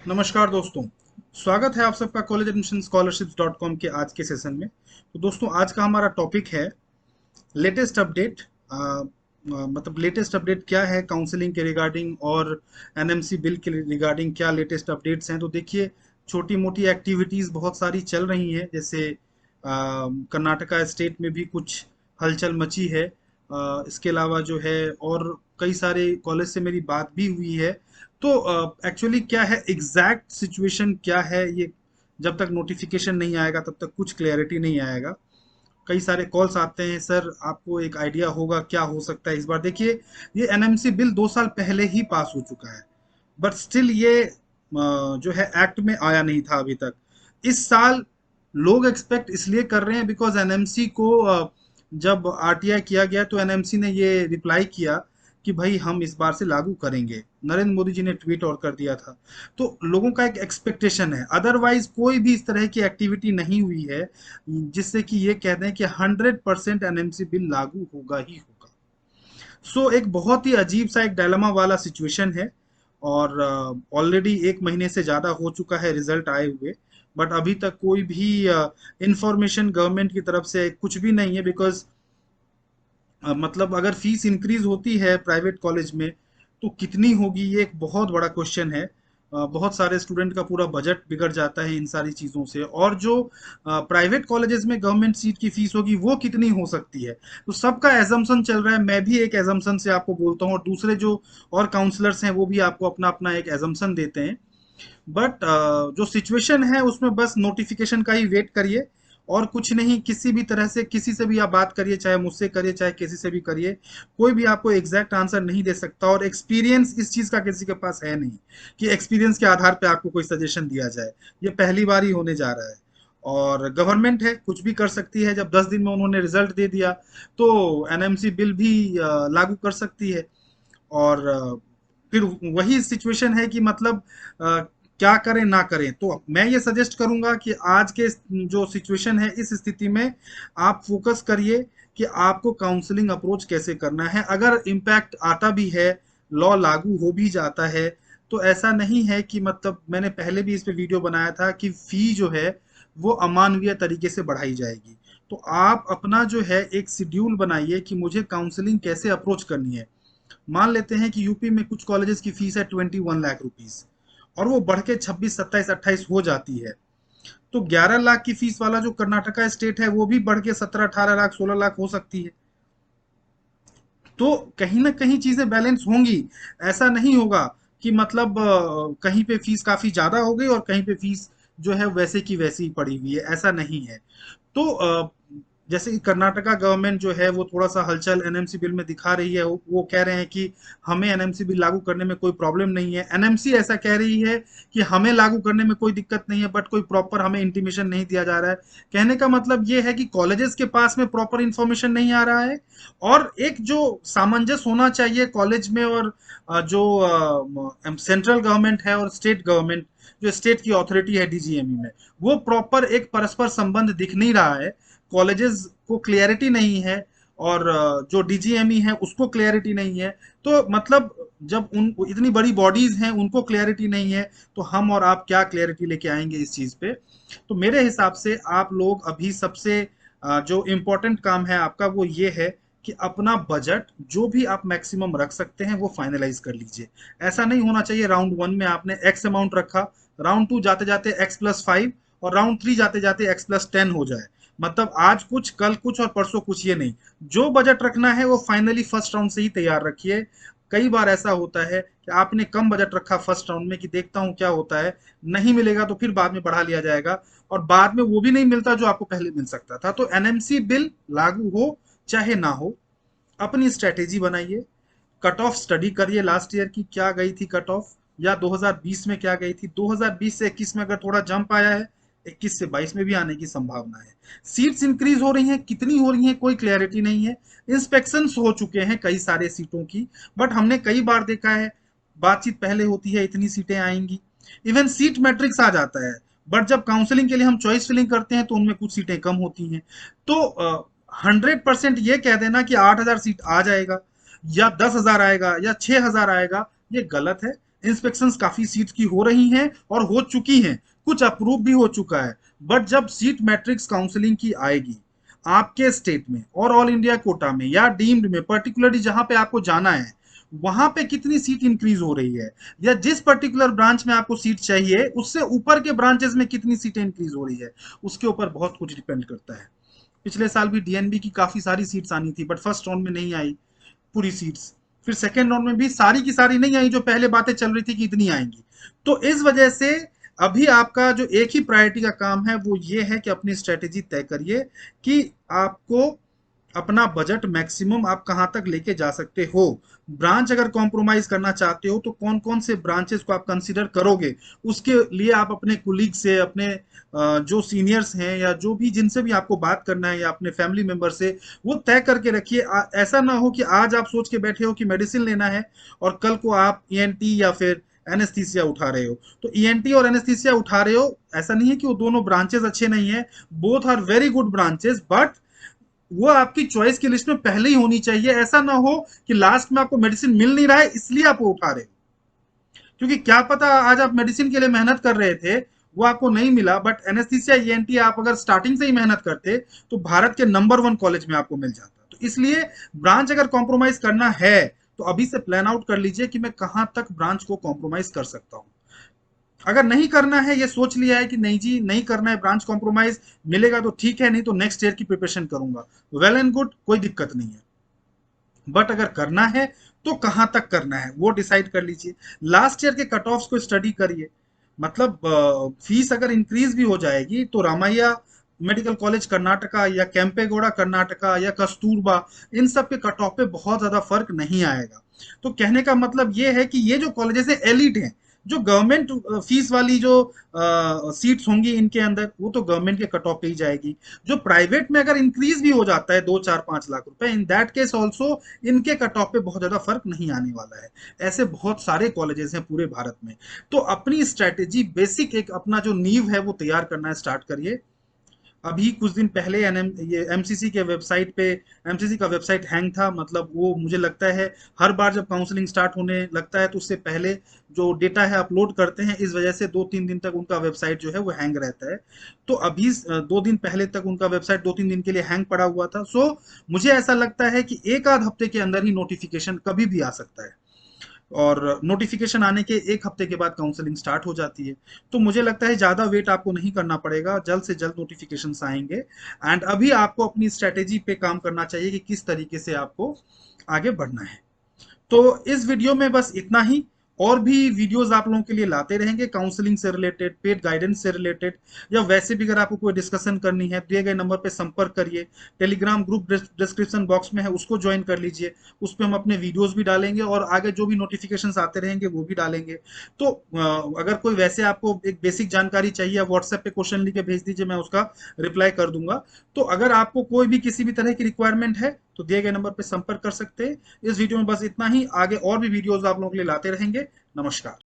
नमस्कार दोस्तों। स्वागत है आप सबका कॉलेज एडमिशन स्कॉलरशिप्स.com के आज के सेशन में। तो दोस्तों, आज का हमारा टॉपिक है लेटेस्ट अपडेट। मतलब लेटेस्ट अपडेट क्या है काउंसलिंग के रिगार्डिंग और एनएमसी बिल के रिगार्डिंग क्या लेटेस्ट अपडेट्स हैं। तो देखिए, छोटी मोटी एक्टिविटीज़ बहुत सारी चल रही हैं। जैसे कर्नाटका स्टेट में भी कुछ हलचल मची है। इसके अलावा जो है और कई सारे कॉलेज से मेरी बात भी हुई है। तो एक्चुअली क्या है, एग्जैक्ट सिचुएशन क्या है, ये जब तक नोटिफिकेशन नहीं आएगा तब तक कुछ क्लैरिटी नहीं आएगा। कई सारे कॉल्स आते हैं, सर आपको एक आइडिया होगा क्या हो सकता है इस बार। देखिए, ये एनएमसी बिल 2 साल पहले ही पास हो चुका है, बट स्टिल ये जो है एक्ट में आया नहीं था अभी तक। इस साल लोग एक्सपेक्ट इसलिए कर रहे हैं बिकॉज एनएमसी को जब आरटीआई किया गया तो एनएमसी ने ये रिप्लाई किया कि भाई हम इस बार से लागू करेंगे। नरेंद्र मोदी जी ने ट्वीट और कर दिया था। तो लोगों का एक एक्सपेक्टेशन है, अदरवाइज कोई भी इस तरह की एक्टिविटी नहीं हुई है जिससे कि ये कह दें कि 100% एनएमसी बिल लागू होगा ही होगा। सो एक बहुत ही अजीब सा एक डायलेमा वाला सिचुएशन है। और ऑलरेडी 1 महीने से ज़्यादा हो चुका है रिजल्ट आए हुए, बट अभी तक कोई भी इंफॉर्मेशन गवर्नमेंट की तरफ से कुछ भी नहीं है। बिकॉज मतलब अगर फीस इंक्रीज होती है प्राइवेट कॉलेज में तो कितनी होगी, ये एक बहुत बड़ा क्वेश्चन है। बहुत सारे स्टूडेंट का पूरा बजट बिगड़ जाता है इन सारी चीज़ों से। और जो प्राइवेट कॉलेजेस में गवर्नमेंट सीट की फीस होगी वो कितनी हो सकती है, तो सबका एजम्पशन चल रहा है। मैं भी एक एजम्पशन से आपको बोलता हूँ और दूसरे जो और काउंसलर्स हैं वो भी आपको अपना अपना एक एजम्पशन देते हैं। बट जो सिचुएशन है उसमें बस नोटिफिकेशन का ही वेट करिए और कुछ नहीं। किसी भी तरह से किसी से भी आप बात करिए, चाहे मुझसे करिए चाहे किसी से भी करिए, कोई भी आपको एग्जैक्ट आंसर नहीं दे सकता। और एक्सपीरियंस इस चीज़ का किसी के पास है नहीं कि एक्सपीरियंस के आधार पे आपको कोई सजेशन दिया जाए। ये पहली बार ही होने जा रहा है। और गवर्नमेंट है, कुछ भी कर सकती है। जब 10 दिन में उन्होंने रिजल्ट दे दिया तो एनएमसी बिल भी लागू कर सकती है। और फिर वही सिचुएशन है कि मतलब क्या करें ना करें। तो मैं ये सजेस्ट करूंगा कि आज के जो सिचुएशन है इस स्थिति में आप फोकस करिए कि आपको काउंसलिंग अप्रोच कैसे करना है। अगर इम्पैक्ट आता भी है, लॉ लागू हो भी जाता है, तो ऐसा नहीं है कि मतलब मैंने पहले भी इस पे वीडियो बनाया था कि फी जो है वो अमानवीय तरीके से बढ़ाई जाएगी। तो आप अपना जो है एक शेड्यूल बनाइए कि मुझे काउंसलिंग कैसे अप्रोच करनी है। मान लेते हैं कि यूपी में कुछ कॉलेजेस की फीस है 21 लाख रुपीज और वो बढ़ के 26 27 28 हो जाती है। तो 11 लाख की फीस वाला जो कर्नाटका स्टेट है वो भी बढ़ के 17 18 लाख 16 लाख हो सकती है। तो कहीं ना कहीं चीजें बैलेंस होंगी। ऐसा नहीं होगा कि मतलब कहीं पे फीस काफी ज्यादा हो गई और कहीं पे फीस जो है वैसे की वैसी ही पड़ी हुई है, ऐसा नहीं है। तो जैसे कि कर्नाटका गवर्नमेंट जो है वो थोड़ा सा हलचल एनएमसी बिल में दिखा रही है। वो कह रहे हैं कि हमें एनएमसी बिल लागू करने में कोई प्रॉब्लम नहीं है। एनएमसी ऐसा कह रही है कि हमें लागू करने में कोई दिक्कत नहीं है, बट कोई प्रॉपर हमें इंटीमेशन नहीं दिया जा रहा है। कहने का मतलब ये है कि कॉलेजेस के पास में प्रॉपर इंफॉर्मेशन नहीं आ रहा है। और एक जो सामंजस्य होना चाहिए कॉलेज में और जो सेंट्रल गवर्नमेंट है और स्टेट गवर्नमेंट, जो स्टेट की अथॉरिटी है डीजीएमई में, वो प्रॉपर एक परस्पर संबंध दिख नहीं रहा है। कॉलेजेस को क्लियरिटी नहीं है और जो डीजीएमई है उसको क्लियरिटी नहीं है। तो मतलब जब उन इतनी बड़ी बॉडीज हैं उनको क्लियरिटी नहीं है, तो हम और आप क्या क्लियरिटी लेके आएंगे इस चीज पे। तो मेरे हिसाब से आप लोग अभी सबसे जो इम्पोर्टेंट काम है आपका वो ये है कि अपना बजट जो भी आप मैक्सिमम रख सकते हैं वो फाइनलाइज कर लीजिए। ऐसा नहीं होना चाहिए राउंड 1 में आपने एक्स अमाउंट रखा, राउंड 2 जाते जाते x+5 और राउंड 3 जाते जाते x+10 हो जाए। मतलब आज कुछ कल कुछ और परसों कुछ, ये नहीं। जो बजट रखना है वो फाइनली फर्स्ट राउंड से ही तैयार रखिए। कई बार ऐसा होता है कि आपने कम बजट रखा फर्स्ट राउंड में कि देखता हूं क्या होता है, नहीं मिलेगा तो फिर बाद में बढ़ा लिया जाएगा और बाद में वो भी नहीं मिलता जो आपको पहले मिल सकता था। तो एनएमसी बिल लागू हो चाहे ना हो, अपनी स्ट्रेटेजी बनाइए। कट ऑफ स्टडी करिए लास्ट ईयर की क्या गई थी कट ऑफ, या 2020 में क्या गई थी। 2020 से 21 में अगर थोड़ा जंप आया है, 21 से 22 में भी आने की संभावना है। सीट्स इंक्रीज हो रही हैं, कितनी हो रही हैं कोई क्लैरिटी नहीं है। इंस्पेक्शन हो चुके हैं कई सारे सीटों की, बट हमने कई बार देखा है बातचीत पहले होती है इतनी सीटें आएंगी, इवन सीट मैट्रिक्स आ जाता है, बट जब काउंसलिंग के लिए हम चॉइस फिलिंग करते हैं तो उनमें कुछ सीटें कम होती हैं। तो 100% ये कह देना कि 8,000 सीट आ जाएगा या 10,000 आएगा या 6,000 आएगा, ये गलत है। इंस्पेक्शंस काफी सीट की हो रही हैं और हो चुकी हैं, कुछ अप्रूव भी हो चुका है। बट जब सीट मैट्रिक्स काउंसलिंग की आएगी आपके स्टेट में और ऑल इंडिया कोटा में या डीम्ड में, पर्टिकुलरली जहां पे आपको जाना है वहां पे कितनी सीट इंक्रीज हो रही है, या जिस पर्टिकुलर ब्रांच में आपको सीट चाहिए उससे ऊपर के ब्रांचेस में कितनी सीटें इंक्रीज हो रही है, उसके ऊपर बहुत कुछ डिपेंड करता है। पिछले साल भी डीएनबी की काफी सारी सीट्स आनी थी, बट फर्स्ट राउंड में नहीं आई पूरी सीट्स। फिर सेकेंड राउंड में भी सारी की सारी नहीं आई, जो पहले बातें चल रही थी कि इतनी आएंगी। तो इस वजह से अभी आपका जो एक ही प्रायोरिटी का काम है वो ये है कि अपनी स्ट्रेटेजी तय करिए कि आपको अपना बजट मैक्सिमम आप कहां तक लेके जा सकते हो। ब्रांच अगर कॉम्प्रोमाइज करना चाहते हो तो कौन कौन से ब्रांचेस को आप कंसीडर करोगे, उसके लिए आप अपने कुलीग से, अपने जो सीनियर्स हैं या जो भी जिनसे भी आपको बात करना है या अपने फैमिली मेंबर से, वो तय करके रखिए। ऐसा ना हो कि आज आप सोच के बैठे हो कि मेडिसिन लेना है और कल को आप ईएनटी या फिर एनेस्थीसिया उठा रहे हो। तो ईएनटी और एनेस्थीसिया उठा रहे हो, ऐसा नहीं है कि वो दोनों ब्रांचेस अच्छे नहीं है, both are very good branches, but वो आपकी चॉइस की लिस्ट में पहले ही होनी चाहिए। ऐसा ना हो कि लास्ट में आपको मेडिसिन मिल नहीं रहा है इसलिए आप वो उठा रहे हो, क्योंकि क्या पता आज आप मेडिसिन के लिए मेहनत कर रहे थे, वो आपको नहीं मिला, बट एनेस्थीसिया ईएनटी आप अगर स्टार्टिंग से ही मेहनत करते तो भारत के नंबर 1 कॉलेज में आपको मिल जाता। तो इसलिए ब्रांच अगर कॉम्प्रोमाइज करना है तो अभी से प्लान आउट कर लीजिए कि मैं कहां तक ब्रांच को कॉम्प्रोमाइज कर सकता हूं। अगर नहीं करना है, ये सोच लिया है कि नहीं जी नहीं करना है ब्रांच कॉम्प्रोमाइज, मिलेगा तो ठीक है, नहीं तो नेक्स्ट ईयर की प्रिपरेशन करूंगा, वेल एंड गुड, कोई दिक्कत नहीं है। बट अगर करना है तो कहां तक करना है वो डिसाइड कर लीजिए। लास्ट ईयर के कट ऑफ्स को स्टडी करिए। मतलब फीस अगर इंक्रीज भी हो जाएगी तो रामैया मेडिकल कॉलेज कर्नाटका या कैंपेगौड़ा कर्नाटका या कस्तूरबा, इन सब के कट ऑफ पे बहुत ज्यादा फर्क नहीं आएगा। तो कहने का मतलब ये है कि ये जो कॉलेजेस है एलिट हैं, जो गवर्नमेंट फीस वाली जो सीट्स होंगी इनके अंदर, वो तो गवर्नमेंट के कट ऑफ पे ही जाएगी। जो प्राइवेट में अगर इंक्रीज भी हो जाता है 2 4 5 लाख रुपए, इन दैट केस ऑल्सो इनके कट ऑफ पे बहुत ज्यादा फर्क नहीं आने वाला है। ऐसे बहुत सारे कॉलेजेस हैं पूरे भारत में। तो अपनी स्ट्रैटेजी बेसिक एक अपना जो नींव है वो तैयार करना स्टार्ट करिए। अभी कुछ दिन पहले ये एमसीसी के वेबसाइट पे, एमसीसी का वेबसाइट हैंग था। मतलब वो मुझे लगता है हर बार जब काउंसलिंग स्टार्ट होने लगता है तो उससे पहले जो डेटा है अपलोड करते हैं, इस वजह से 2 3 दिन तक उनका वेबसाइट जो है वो हैंग रहता है। तो अभी 2 दिन पहले तक उनका वेबसाइट 2 3 दिन के लिए हैंग पड़ा हुआ था। सो मुझे ऐसा लगता है कि एक आध हफ्ते के अंदर ही नोटिफिकेशन कभी भी आ सकता है, और नोटिफिकेशन आने के एक हफ्ते के बाद काउंसलिंग स्टार्ट हो जाती है। तो मुझे लगता है ज़्यादा वेट आपको नहीं करना पड़ेगा, जल्द से जल्द नोटिफिकेशंस आएंगे। एंड अभी आपको अपनी स्ट्रेटेजी पे काम करना चाहिए कि किस तरीके से आपको आगे बढ़ना है। तो इस वीडियो में बस इतना ही। और भी वीडियोस आप लोगों के लिए लाते रहेंगे काउंसलिंग से रिलेटेड, पेड गाइडेंस से रिलेटेड, या वैसे भी अगर आपको कोई डिस्कशन करनी है दिए गए नंबर पे संपर्क करिए। टेलीग्राम ग्रुप डिस्क्रिप्शन बॉक्स में है, उसको ज्वाइन कर लीजिए। उस पर हम अपने वीडियोस भी डालेंगे और आगे जो भी नोटिफिकेशंस आते रहेंगे वो भी डालेंगे। तो अगर कोई वैसे आपको एक बेसिक जानकारी चाहिए, व्हाट्सएप पे क्वेश्चन लिख के भेज दीजिए, मैं उसका रिप्लाई कर दूंगा। तो अगर आपको कोई भी किसी भी तरह की रिक्वायरमेंट है तो दिए गए नंबर पर संपर्क कर सकते हैं। इस वीडियो में बस इतना ही। आगे और भी वीडियोस आप लोगों के लिए लाते रहेंगे। नमस्कार।